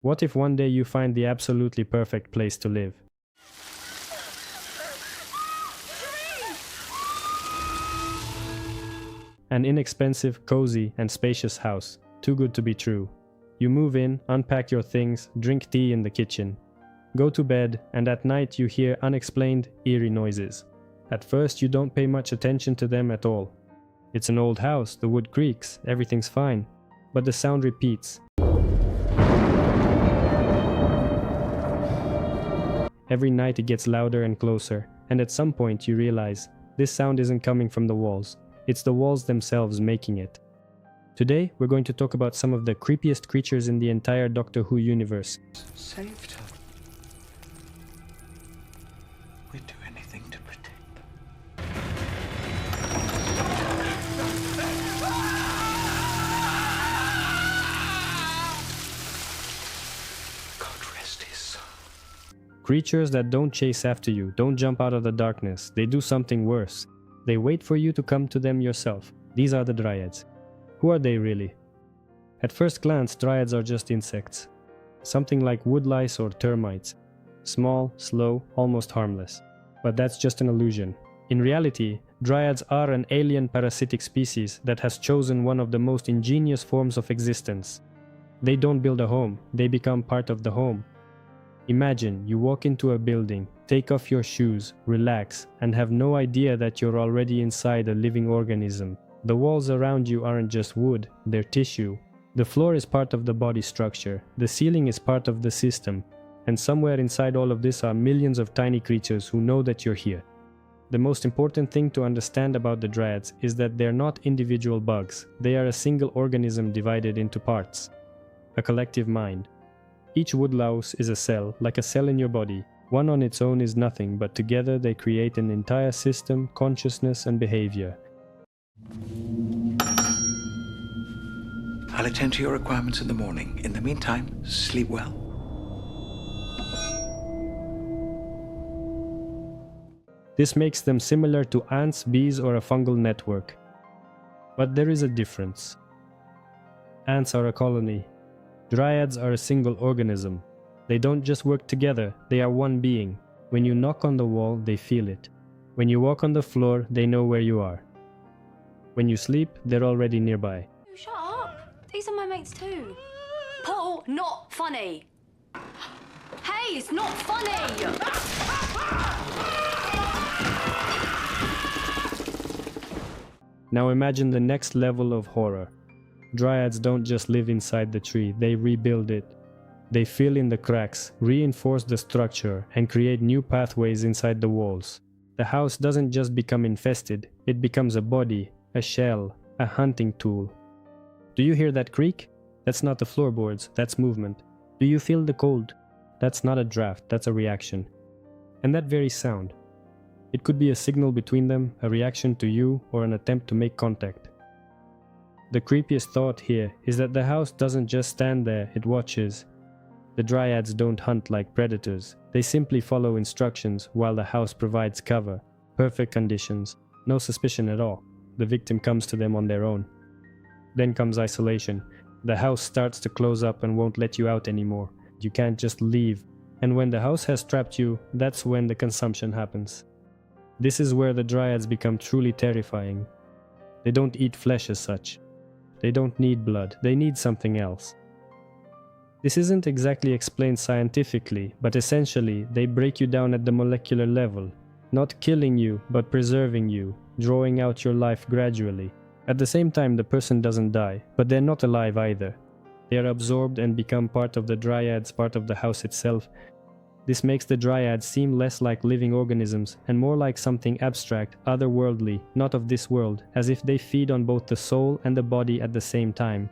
What if one day you find the absolutely perfect place to live? An inexpensive, cozy, and spacious house, too good to be true. You move in, unpack your things, drink tea in the kitchen. Go to bed, and at night you hear unexplained, eerie noises. At first you don't pay much attention to them at all. It's an old house, the wood creaks, everything's fine. But the sound repeats. Every night it gets louder and closer, and at some point you realize this sound isn't coming from the walls. It's the walls themselves making it. Today, we're going to talk about some of the creepiest creatures in the entire Doctor Who universe. Saved her. We'd do anything to protect them. God rest his soul. Creatures that don't chase after you, don't jump out of the darkness, they do something worse. They wait for you to come to them yourself. These are the Dryads. Who are they really? At first glance, Dryads are just insects. Something like woodlice or termites. Small, slow, almost harmless. But that's just an illusion. In reality, Dryads are an alien parasitic species that has chosen one of the most ingenious forms of existence. They don't build a home, they become part of the home. Imagine you walk into a building, take off your shoes, relax, and have no idea that you're already inside a living organism. The walls around you aren't just wood, they're tissue. The floor is part of the body structure, the ceiling is part of the system, and somewhere inside all of this are millions of tiny creatures who know that you're here. The most important thing to understand about the Dryads is that they're not individual bugs, they are a single organism divided into parts. A collective mind. Each woodlouse is a cell, like a cell in your body. One on its own is nothing, but together they create an entire system, consciousness and behavior. I'll attend to your requirements in the morning. In the meantime, sleep well. This makes them similar to ants, bees or a fungal network. But there is a difference. Ants are a colony. Dryads are a single organism. They don't just work together, they are one being. When you knock on the wall, they feel it. When you walk on the floor, they know where you are. When you sleep, they're already nearby. Shut up! These are my mates too. Paul, not funny! Hey, it's not funny! Now imagine the next level of horror. Dryads don't just live inside the tree, they rebuild it. They fill in the cracks, reinforce the structure, and create new pathways inside the walls. The house doesn't just become infested, it becomes a body, a shell, a hunting tool. Do you hear that creak? That's not the floorboards, that's movement. Do you feel the cold? That's not a draft, that's a reaction. And that very sound. It could be a signal between them, a reaction to you, or an attempt to make contact. The creepiest thought here is that the house doesn't just stand there, it watches. The Dryads don't hunt like predators, they simply follow instructions while the house provides cover, perfect conditions, no suspicion at all. The victim comes to them on their own. Then comes isolation. The house starts to close up and won't let you out anymore. You can't just leave. And when the house has trapped you, that's when the consumption happens. This is where the Dryads become truly terrifying. They don't eat flesh as such. They don't need blood, they need something else. This isn't exactly explained scientifically, but essentially they break you down at the molecular level, not killing you, but preserving you, drawing out your life gradually. At the same time, the person doesn't die, but they're not alive either. They are absorbed and become part of the Dryads, part of the house itself. This makes the Dryads seem less like living organisms and more like something abstract, otherworldly, not of this world, as if they feed on both the soul and the body at the same time.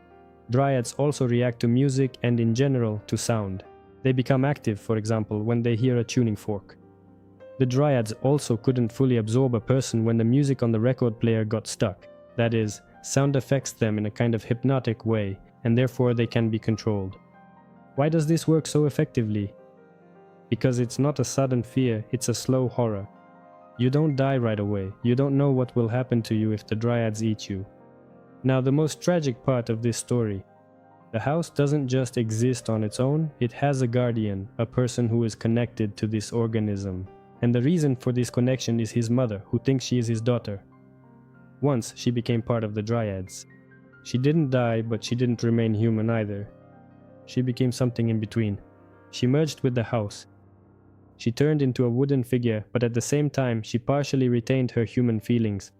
Dryads also react to music and in general to sound. They become active, for example, when they hear a tuning fork. The Dryads also couldn't fully absorb a person when the music on the record player got stuck. That is, sound affects them in a kind of hypnotic way, and therefore they can be controlled. Why does this work so effectively? Because it's not a sudden fear, it's a slow horror. You don't die right away, you don't know what will happen to you if the Dryads eat you. Now the most tragic part of this story. The house doesn't just exist on its own, it has a guardian, a person who is connected to this organism. And the reason for this connection is his mother, who thinks she is his daughter. Once, she became part of the Dryads. She didn't die, but she didn't remain human either. She became something in between. She merged with the house. She turned into a wooden figure, but at the same time, she partially retained her human feelings.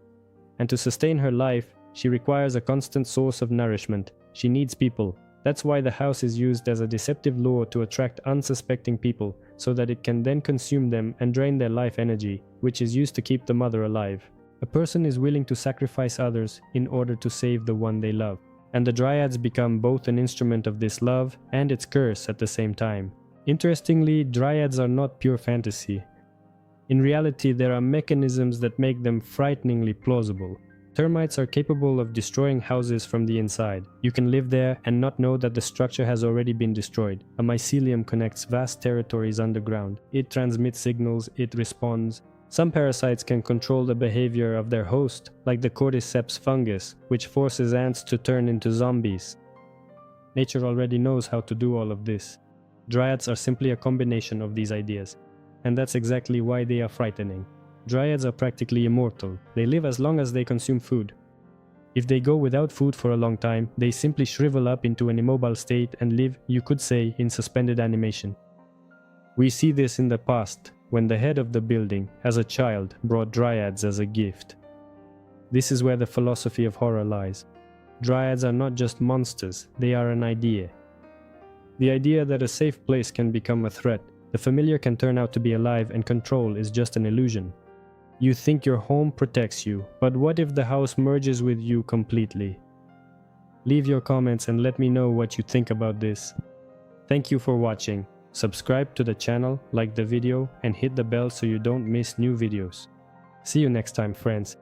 And to sustain her life, she requires a constant source of nourishment. She needs people. That's why the house is used as a deceptive lure to attract unsuspecting people, so that it can then consume them and drain their life energy, which is used to keep the mother alive. A person is willing to sacrifice others in order to save the one they love. And the Dryads become both an instrument of this love and its curse at the same time. Interestingly, Dryads are not pure fantasy. In reality, there are mechanisms that make them frighteningly plausible. Termites are capable of destroying houses from the inside. You can live there and not know that the structure has already been destroyed. A mycelium connects vast territories underground. It transmits signals, it responds. Some parasites can control the behavior of their host, like the cordyceps fungus, which forces ants to turn into zombies. Nature already knows how to do all of this. Dryads are simply a combination of these ideas. And that's exactly why they are frightening. Dryads are practically immortal. They live as long as they consume food. If they go without food for a long time, they simply shrivel up into an immobile state and live, you could say, in suspended animation. We see this in the past, when the head of the building, as a child, brought Dryads as a gift. This is where the philosophy of horror lies. Dryads are not just monsters, they are an idea. The idea that a safe place can become a threat, the familiar can turn out to be alive, and control is just an illusion. You think your home protects you, but what if the house merges with you completely? Leave your comments and let me know what you think about this. Thank you for watching. Subscribe to the channel, like the video, and hit the bell so you don't miss new videos. See you next time, friends.